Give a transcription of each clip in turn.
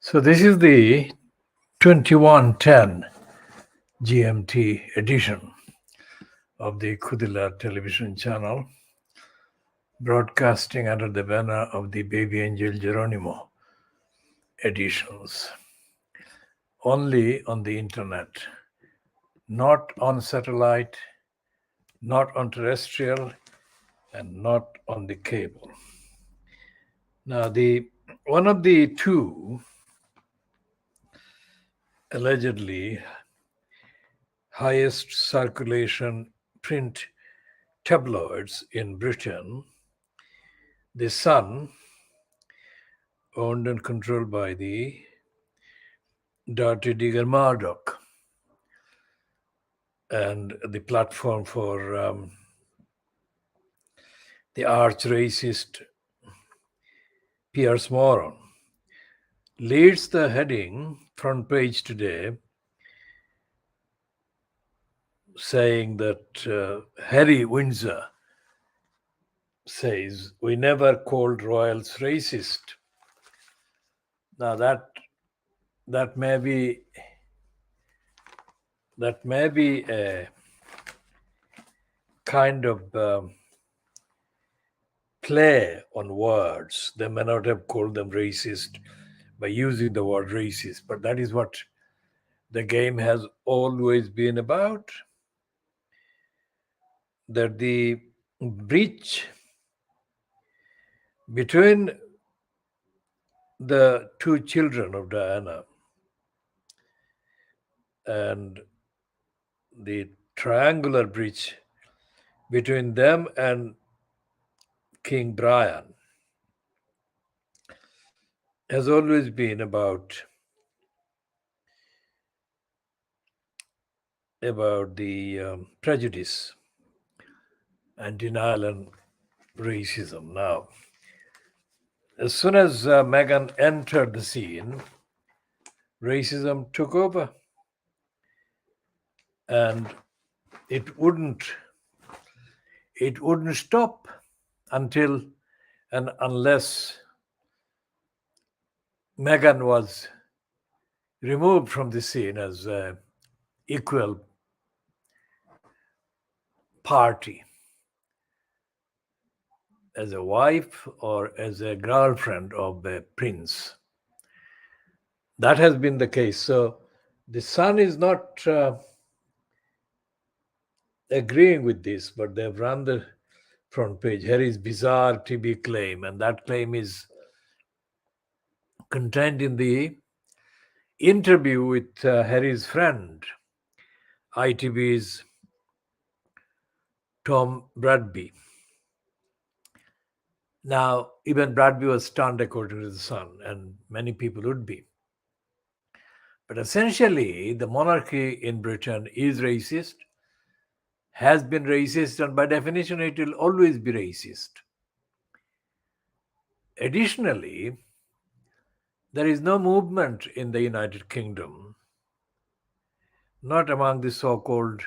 So this is the 2110 GMT edition of the Khoodeelaar television channel, broadcasting under the banner of the Baby Angel Geronimo editions, only on the internet, not on satellite, not on terrestrial, and not on the cable. Now, one of the two allegedly highest circulation print tabloids in Britain, The Sun, owned and controlled by the dirty digger Murdoch, and the platform for the arch-racist Piers Morgan, leads the heading front page today saying that Harry Windsor says, "We never called royals racist." Now that may be a kind of play on words. They may not have called them racist by using the word racist, but that is what the game has always been about. That the breach between the two children of Diana and the triangular breach between them and King Brian has always been about the prejudice and denial and racism. Now, as soon as Meghan entered the scene, racism took over, and it wouldn't stop until and unless Meghan was removed from the scene as an equal party, as a wife or as a girlfriend of the prince. That has been the case. So the Sun is not agreeing with this, but they've run the front page. Harry's bizarre TB claim, and that claim is contained in the interview with Harry's friend, ITV's Tom Bradby. Now, even Bradby was stunned, according to the Sun, and many people would be. But essentially, the monarchy in Britain is racist, has been racist, and by definition, it will always be racist. Additionally, there is no movement in the United Kingdom, not among the so called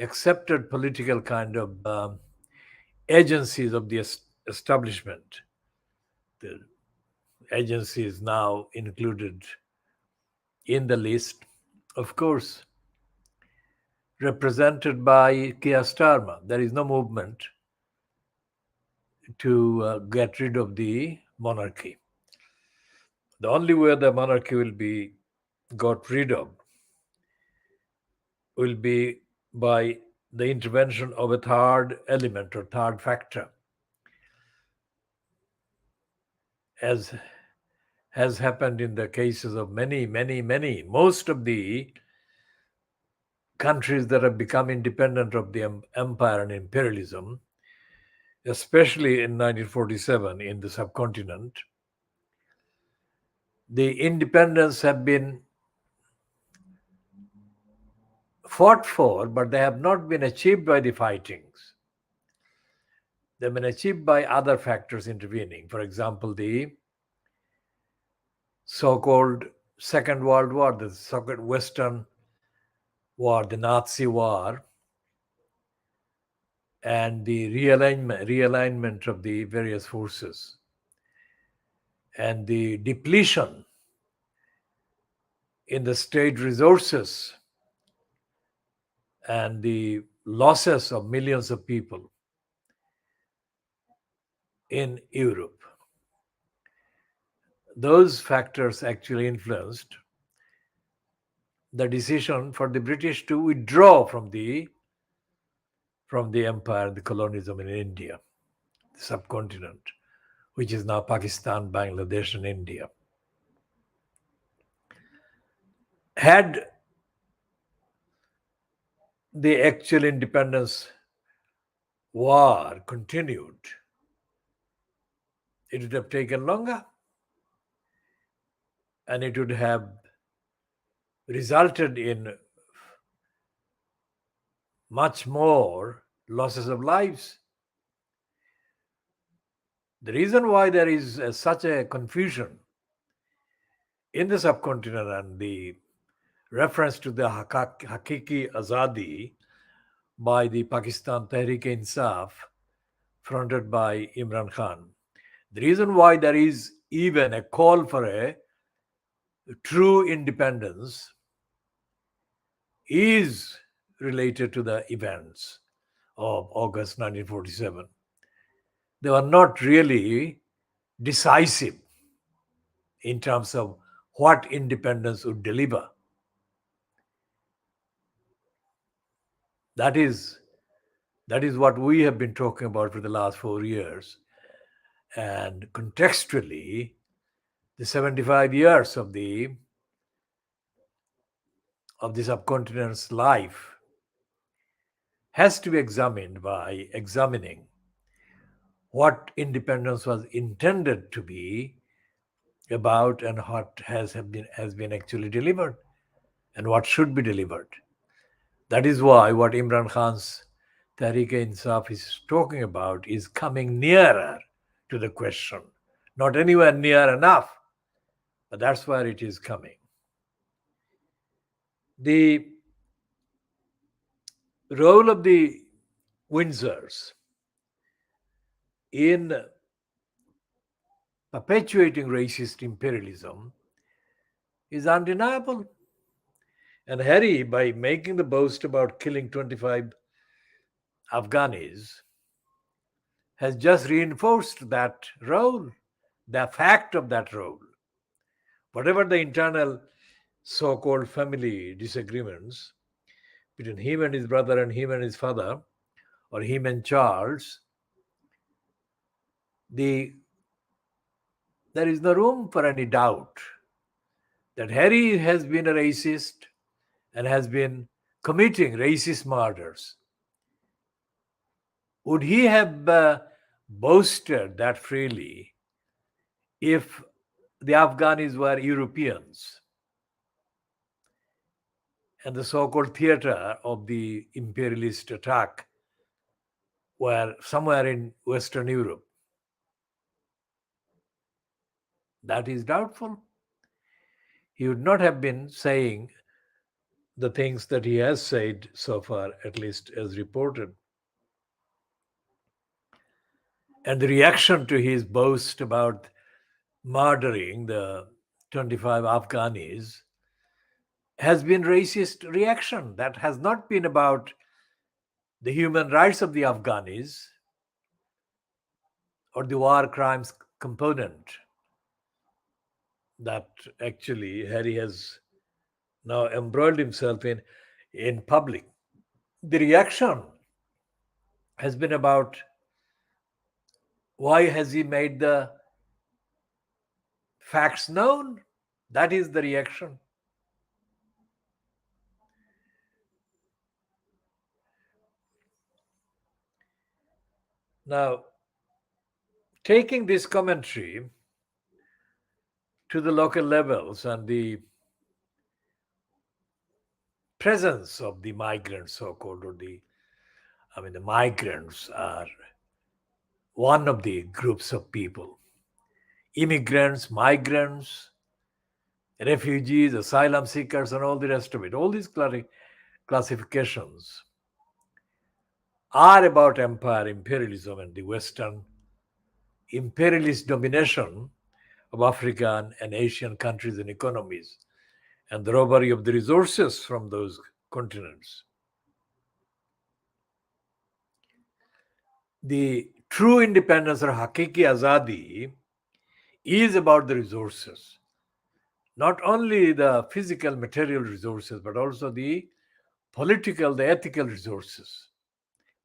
accepted political kind of agencies of the establishment. The agency is now included in the list, of course, represented by Keir Starmer. There is no movement to get rid of the monarchy. The only way the monarchy will be got rid of will be by the intervention of a third element or third factor, as has happened in the cases of many. Most of the countries that have become independent of the empire and imperialism, especially in 1947 in the subcontinent, the independence have been fought for, but they have not been achieved by the fightings. They've been achieved by other factors intervening. For example, the so-called Second World War, the so-called Western War, the Nazi war, and the realignment of the various forces, and the depletion in the state resources, and the losses of millions of people in Europe. Those factors actually influenced the decision for the British to withdraw from the empire, the colonialism in India, the subcontinent, which is now Pakistan, Bangladesh, and India. Had the actual independence war continued, it would have taken longer, and it would have resulted in much more losses of lives. The reason why there is such a confusion in the subcontinent and the reference to the Hakiki Azadi by the Pakistan Tehreek-e-Insaf fronted by Imran Khan. The reason why there is even a call for a true independence is related to the events of August 1947. They were not really decisive in terms of what independence would deliver. That is what we have been talking about for the last 4 years. And contextually, the 75 years of the subcontinent's life has to be examined by examining what independence was intended to be about and what has been actually delivered and what should be delivered. That is why what Imran Khan's Tehreek-e-Insaf is talking about is coming nearer to the question. Not anywhere near enough, but that's where it is coming. The role of the Windsors in perpetuating racist imperialism is undeniable. And Harry, by making the boast about killing 25 Afghanis, has just reinforced that role, the fact of that role. Whatever the internal so called family disagreements, between him and his brother and him and his father, or him and Charles, there is no room for any doubt that Harry has been a racist and has been committing racist murders. Would he have boasted that freely if the Afghanis were Europeans and the so called theater of the imperialist attack were somewhere in Western Europe? That is doubtful. He would not have been saying the things that he has said so far, at least as reported. And the reaction to his boast about murdering the 25 Afghanis has been racist reaction. That has not been about the human rights of the Afghanis or the war crimes component that actually Harry has now embroiled himself in public. The reaction has been about why has he made the facts known? That is the reaction. Now, taking this commentary to the local levels and the presence of the migrants, so called, or the migrants are one of the groups of people. Immigrants, migrants, refugees, asylum seekers, and all the rest of it. All these classifications are about empire, imperialism, and the Western imperialist domination of African and Asian countries and economies, and the robbery of the resources from those continents. The true independence or Hakiki Azadi is about the resources, not only the physical material resources, but also the political, the ethical resources,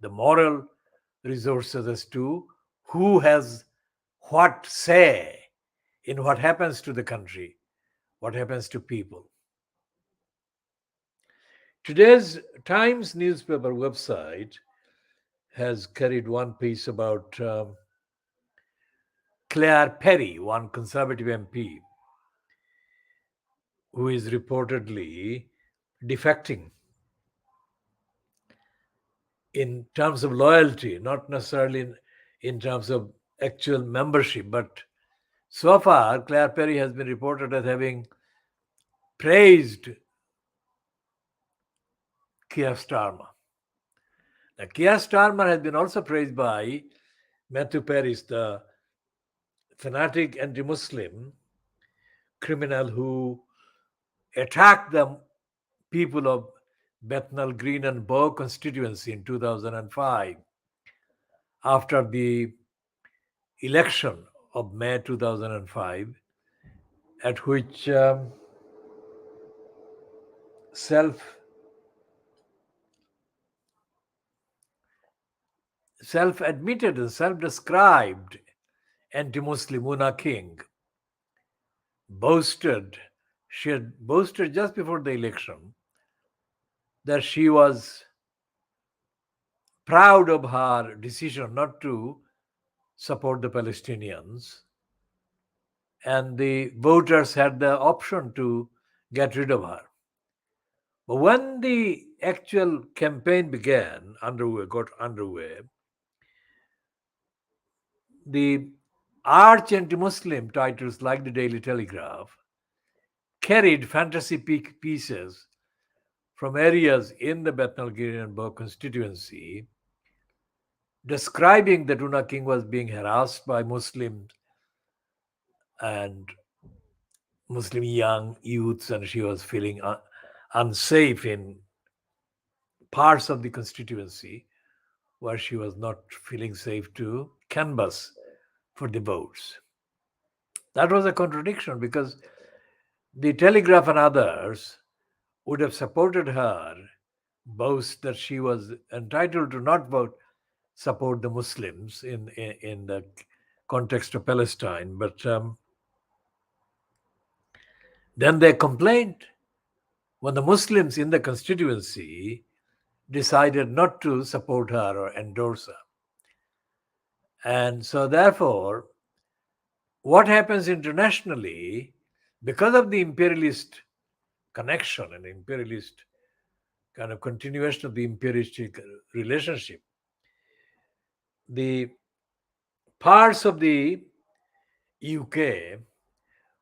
the moral resources as to who has what say in what happens to the country, what happens to people. Today's Times newspaper website has carried one piece about Claire Perry, one conservative MP, who is reportedly defecting in terms of loyalty, not necessarily in terms of actual membership, but so far, Claire Perry has been reported as having praised Keir Starmer. Now, Keir Starmer has been also praised by Matthew Paris, the fanatic anti-Muslim criminal who attacked the people of Bethnal Green and Bow constituency in 2005 after the election of May 2005, at which self admitted and self-described anti-Muslim Una King she had boasted just before the election that she was proud of her decision not to support the Palestinians, and the voters had the option to get rid of her. But when the actual campaign got underway, the arch anti-Muslim titles like the Daily Telegraph carried fantasy pieces from areas in the Bethnal Green and Bow constituency describing that Una King was being harassed by Muslims and Muslim young youths, and she was feeling unsafe in parts of the constituency where she was not feeling safe to canvass for the votes. That was a contradiction because the Telegraph and others would have supported her boast that she was entitled to not vote support the Muslims in the context of Palestine, but then they complained when the Muslims in the constituency decided not to support her or endorse her. And so, therefore, what happens internationally, because of the imperialist connection and imperialist kind of continuation of the imperialistic relationship, the parts of the UK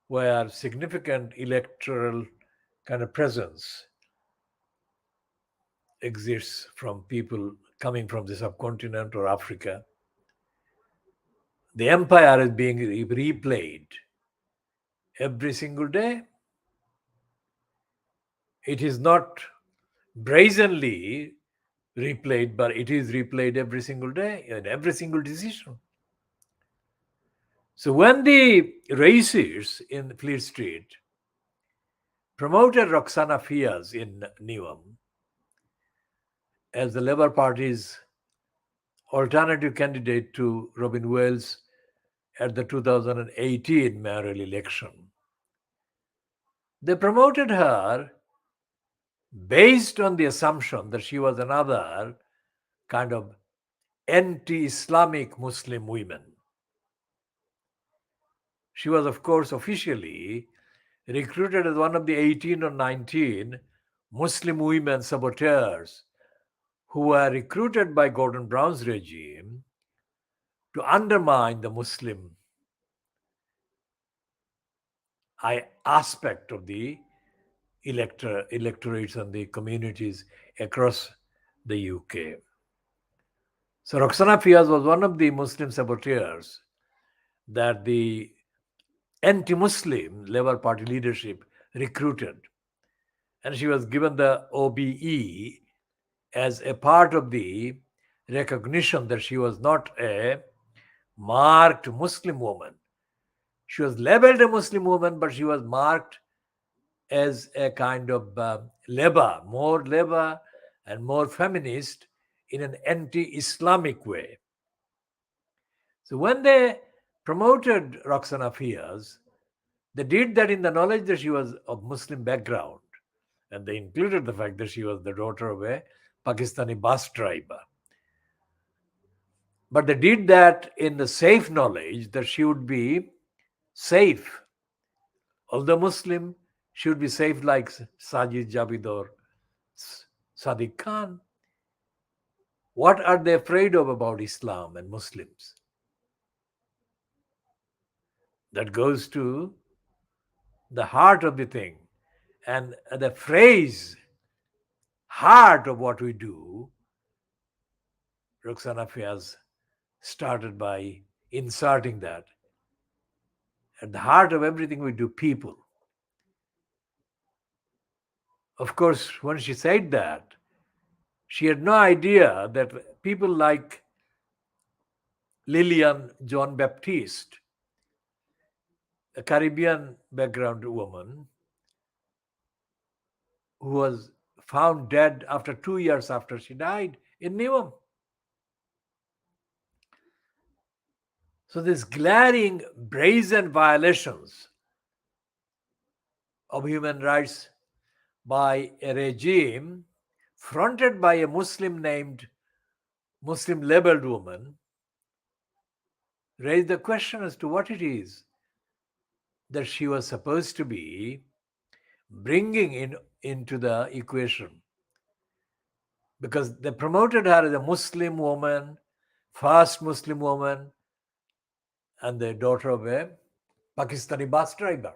where significant electoral kind of presence exists from people coming from the subcontinent or Africa, the empire is being replayed every single day. It is not brazenly replayed, but it is replayed every single day in every single decision. So when the racists in Fleet Street promoted Roxana Fiaz in Newham as the Labour Party's alternative candidate to Robin Wales at the 2018 mayoral election, they promoted her based on the assumption that she was another kind of anti-Islamic Muslim woman. She was, of course, officially recruited as one of the 18 or 19 Muslim women saboteurs who were recruited by Gordon Brown's regime to undermine the Muslim aspect of the electorates and the communities across the UK. So Roxana Fiaz was one of the Muslim saboteurs that the anti-Muslim Labour Party leadership recruited. And she was given the OBE as a part of the recognition that she was not a marked Muslim woman. She was labeled a Muslim woman, but she was marked as a kind of more labor and more feminist in an anti-Islamic way. So when they promoted Roxana Fiaz, they did that in the knowledge that she was of Muslim background, and they included the fact that she was the daughter of a Pakistani bus driver. But they did that in the safe knowledge that she would be safe. Although Muslim, she would be safe like Sajid Javid or Sadiq Khan. What are they afraid of about Islam and Muslims? That goes to the heart of the thing. And the phrase, heart of what we do, Roxana Fiaz started by inserting that. At the heart of everything we do, people. Of course, when she said that, she had no idea that people like Lillian John Baptiste, a Caribbean background woman who was found dead after 2 years after she died in Newham. So these glaring, brazen violations of human rights by a regime fronted by a Muslim labeled woman raise the question as to what it is that she was supposed to be bringing into the equation. Because they promoted her as a Muslim woman, first Muslim woman, and the daughter of a Pakistani bus driver.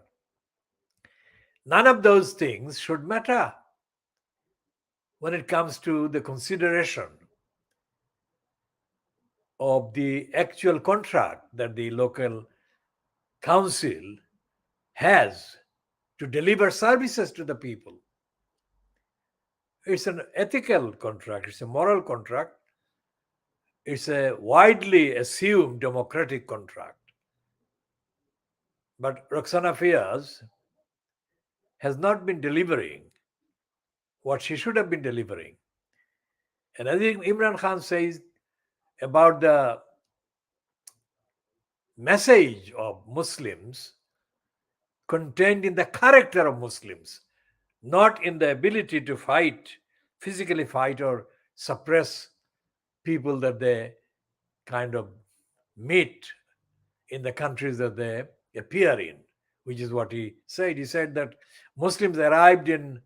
None of those things should matter when it comes to the consideration of the actual contract that the local council has to deliver services to the people. It's an ethical contract, it's a moral contract, it's a widely assumed democratic contract. But Roxana Fiaz has not been delivering what she should have been delivering. And as Imran Khan says about the message of Muslims contained in the character of Muslims, not in the ability to fight, physically fight or suppress people that they kind of meet in the countries that they appear in, which is what he said. He said that Muslims arrived in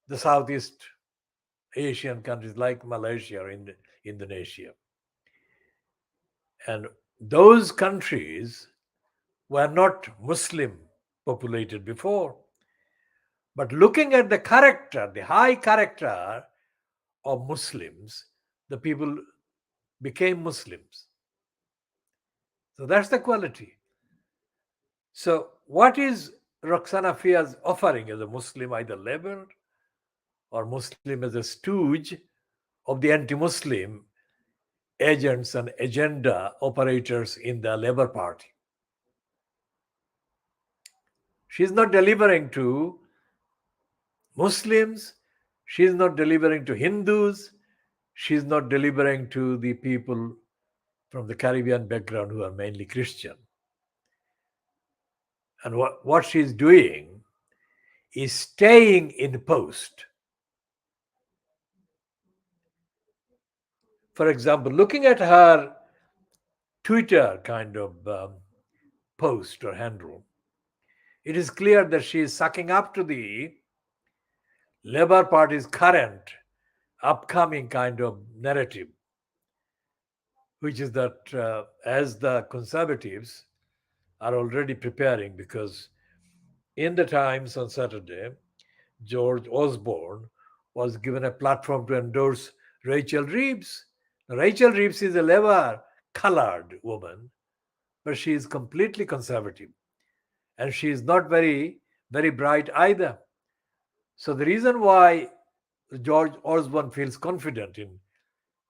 the Southeast Asian countries like Malaysia or Indonesia. And those countries were not Muslim populated before. But looking at the character, the high character of Muslims, the people became Muslims. So that's the quality. So, what is Roxana Fia's offering as a Muslim, either labeled or Muslim as a stooge of the anti Muslim agents and agenda operators in the Labour Party? She's not delivering to Muslims, she's not delivering to Hindus, she's not delivering to the people from the Caribbean background who are mainly Christian. And what she's doing is staying in post. For example, looking at her Twitter kind of post or handle, it is clear that she is sucking up to the Labour Party's current upcoming kind of narrative, which is that as the Conservatives are already preparing, because in the Times on Saturday, George Osborne was given a platform to endorse Rachel Reeves. Now, Rachel Reeves is a Labour colored woman, but she is completely conservative and she is not very bright either. So the reason why George Osborne feels confident in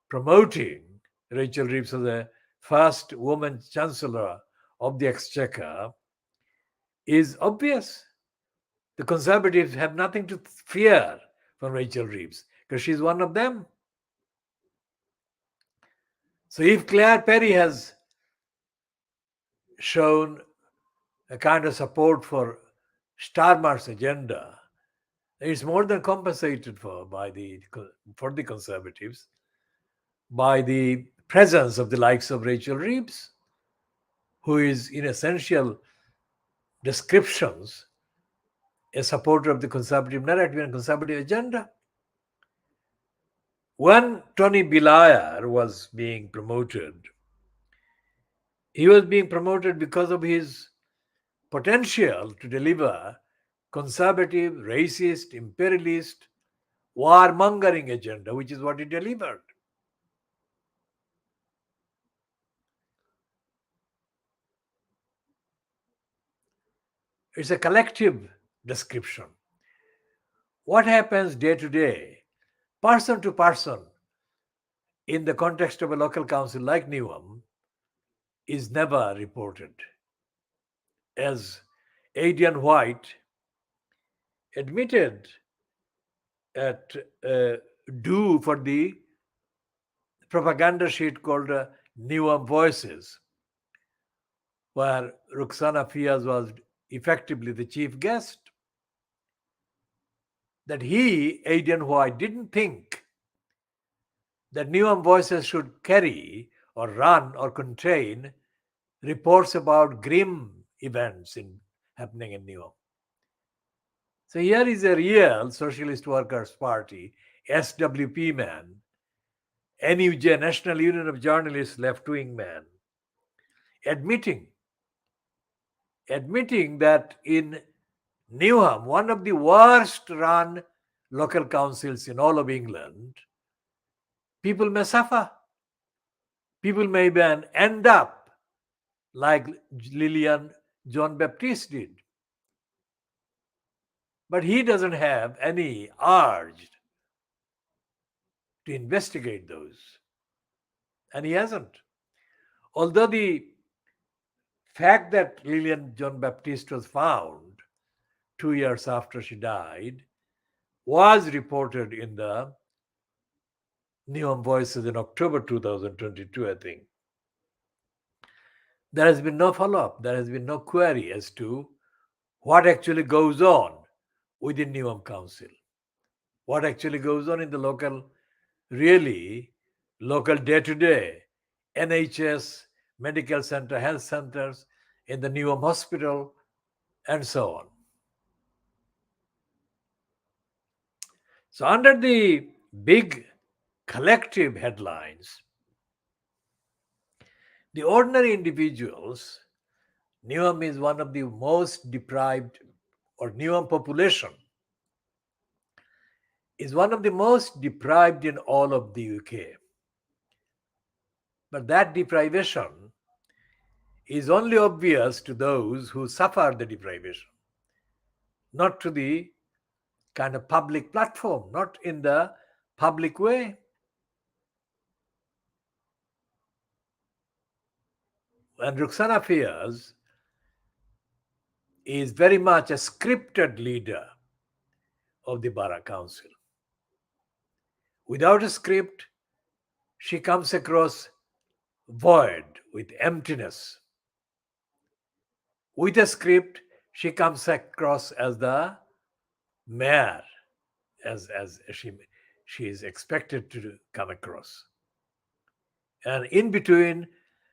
promoting Rachel Reeves as the first woman chancellor of the Exchequer is obvious. The Conservatives have nothing to fear from Rachel Reeves because she's one of them. So if Claire Perry has shown a kind of support for Starmer's agenda, it's more than compensated for the Conservatives by the presence of the likes of Rachel Reeves, who is in essential descriptions a supporter of the conservative narrative and conservative agenda. When Tony Blair was being promoted, he was being promoted because of his potential to deliver conservative, racist, imperialist, warmongering agenda, which is what he delivered. It's a collective description. What happens day to day, person to person, in the context of a local council like Newham is never reported. As Adrian White admitted at do for the propaganda sheet called Newham Voices, where Ruxana Fiaz was effectively the chief guest, that he, Adrian White, didn't think that Newham Voices should carry or run or contain reports about grim events happening in Newham. So here is a real Socialist Workers' Party, SWP man, NUJ, National Union of Journalists left-wing man, admitting that in Newham, one of the worst run local councils in all of England, people may suffer. People may even end up like Lillian John Baptiste did. But he doesn't have any urge to investigate those. And he hasn't. Although the fact that Lillian John Baptiste was found 2 years after she died was reported in the Neom Voices in October 2022, I think. There has been no follow up, there has been no query as to what actually goes on within Neom Council, what actually goes on in the local, really local day to day, NHS, medical center, health centers, in the Neom hospital, and so on. So, under the big collective headlines, the ordinary individuals, Neom is one of the most deprived, or Neom population is one of the most deprived in all of the UK. But that deprivation is only obvious to those who suffer the deprivation, not to the kind of public platform, not in the public way. And Ruxana Fiaz is very much a scripted leader of the Borough Council. Without a script, she comes across void, with emptiness. With a script, she comes across as the mayor, as she is expected to come across. And in between,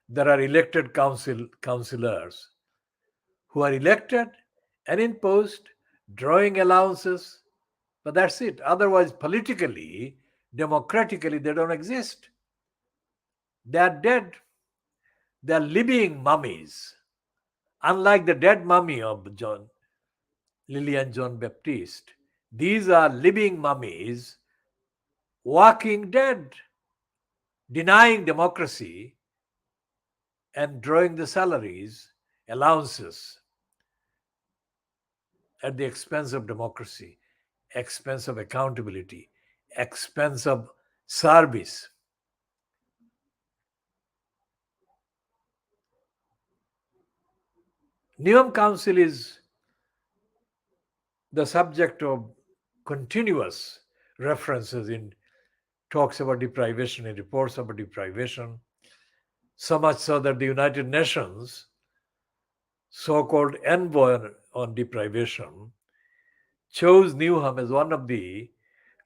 there are elected councillors who are elected and in post, drawing allowances, but that's it. Otherwise, politically, democratically, they don't exist. They are dead. They are living mummies. Unlike the dead mummy of Lillian John Baptiste, these are living mummies, walking dead, denying democracy and drawing the salaries, allowances at the expense of democracy, expense of accountability, expense of service. Neom Council is the subject of continuous references in talks about deprivation, in reports about deprivation, so much so that the United Nations so-called envoy on deprivation chose Newham as one of the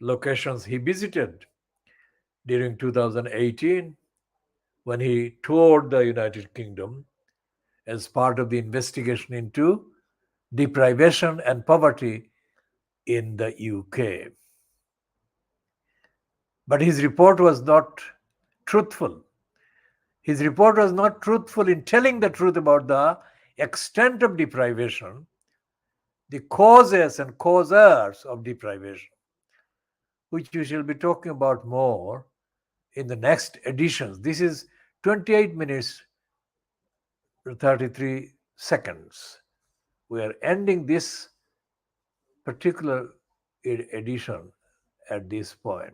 locations he visited during 2018 when he toured the United Kingdom as part of the investigation into deprivation and poverty in the UK. But his report was not truthful. His report was not truthful in telling the truth about the extent of deprivation, the causes and causers of deprivation, which we shall be talking about more in the next editions. This is 28 minutes 33 seconds. We are ending this particular edition at this point.